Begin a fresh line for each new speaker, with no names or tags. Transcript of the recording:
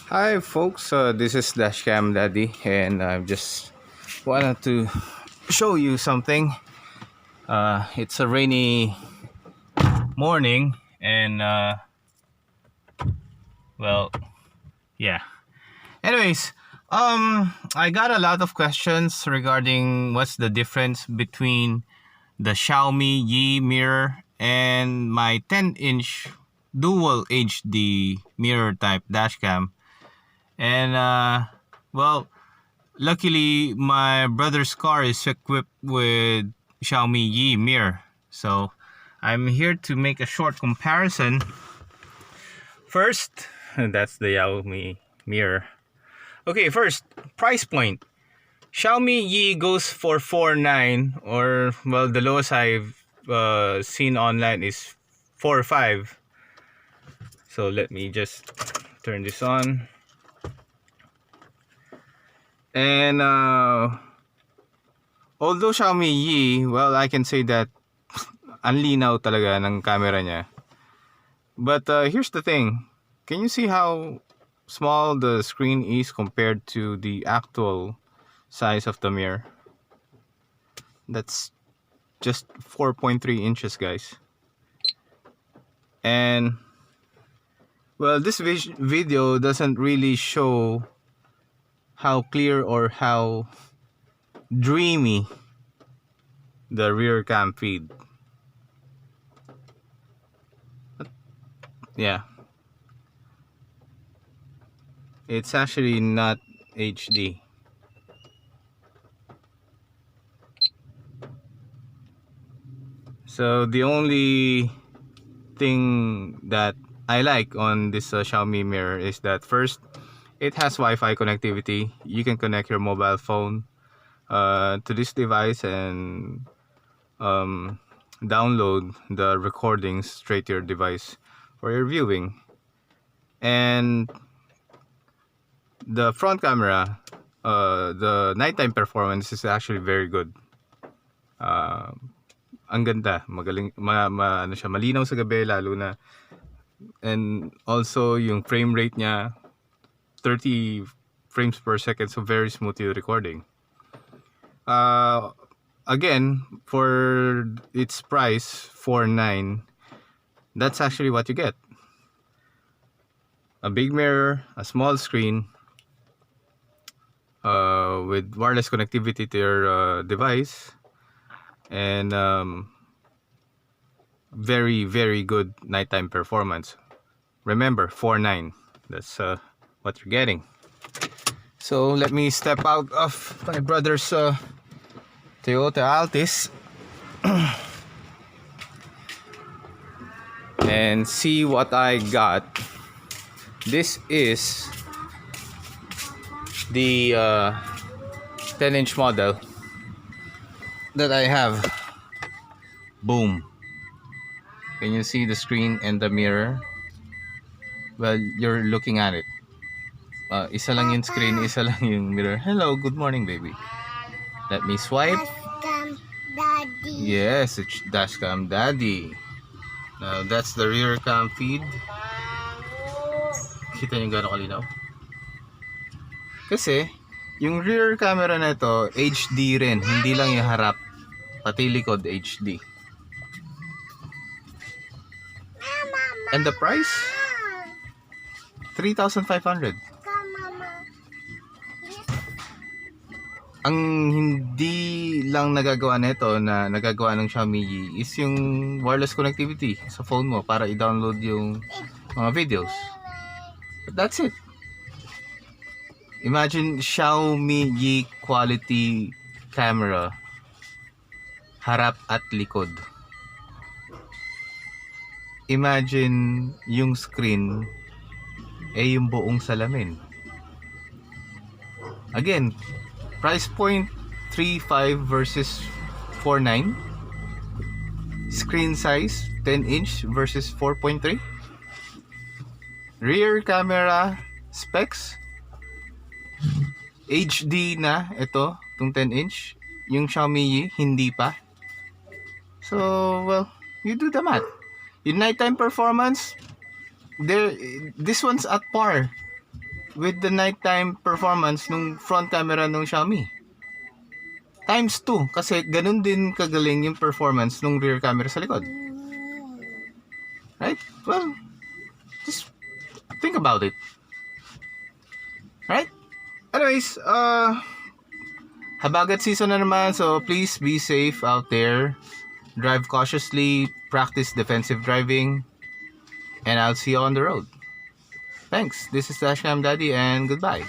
Hi folks, this is DashCamDaddy and I just wanted to show you something. It's a rainy morning and well, yeah. Anyways, I got a lot of questions regarding what's the difference between the Xiaomi Yi mirror and my 10-inch dual HD mirror type dashcam. And well, luckily, my brother's car is equipped with Xiaomi Yi mirror. So I'm here to make a short comparison. First, that's the Xiaomi mirror. Okay, first, price point. Xiaomi Yi goes for 4.9, or well, the lowest I've seen online is 4.5. So let me just turn this on. And although Xiaomi Yi, well, I can say that ang linaw talaga ng camera niya. But here's the thing. Can you see how small the screen is compared to the actual size of the mirror? That's just 4.3 inches, guys. And well, this video doesn't really show how clear or how dreamy the rear cam feed. Yeah, it's actually not HD. So the only thing that I like on this Xiaomi mirror is that first, it has Wi-Fi connectivity. You can connect your mobile phone to this device and download the recordings straight to your device for your viewing. And the front camera, the nighttime performance is actually very good. Ang ganda, magaling, ano siya, malinaw sa gabi lalo na. And also yung frame rate niya 30 frames per second, so very smooth yung recording. Again, for its price, 4.9, that's actually what you get. A big mirror, a small screen, with wireless connectivity to your device, and very, very good nighttime performance. Remember, 4.9. That's what you're getting. So let me step out of my brother's Toyota Altis and see what I got. This is the 10-inch model that I have. Boom. Can you see the screen and the mirror? Well, you're looking at it. Isa lang yung screen, isa lang yung mirror. Hello, good morning, baby. Let me swipe.
DashCamDaddy.
Yes, it's DashCamDaddy. Now, that's the rear cam feed. Kita niyo gano'ng kalinaw? Kasi, yung rear camera na ito, HD rin. Hindi lang yung harap. Pati likod, HD. And the price? 3,500. Ang hindi lang nagagawa nito na nagagawa ng Xiaomi Yi is yung wireless connectivity sa phone mo para i-download yung mga videos. But that's it. Imagine Xiaomi Yi quality camera, harap at likod. Imagine yung screen yung buong salamin. Again, price point 3.5 versus 4.9. Screen size 10-inch versus 4.3. Rear camera specs HD na ito, itong 10-inch. Yung Xiaomi Yi, hindi pa. So, well, you do the math. Yung nighttime performance, this one's at par with the nighttime performance nung front camera nung Xiaomi. Times 2 kasi ganun din kagaling yung performance nung rear camera sa likod. Right? Well, just think about it. Right? Anyways, habagat season na naman, so please be safe out there. Drive cautiously, practice defensive driving, and I'll see you on the road. Thanks. This is DashCamDaddy and goodbye.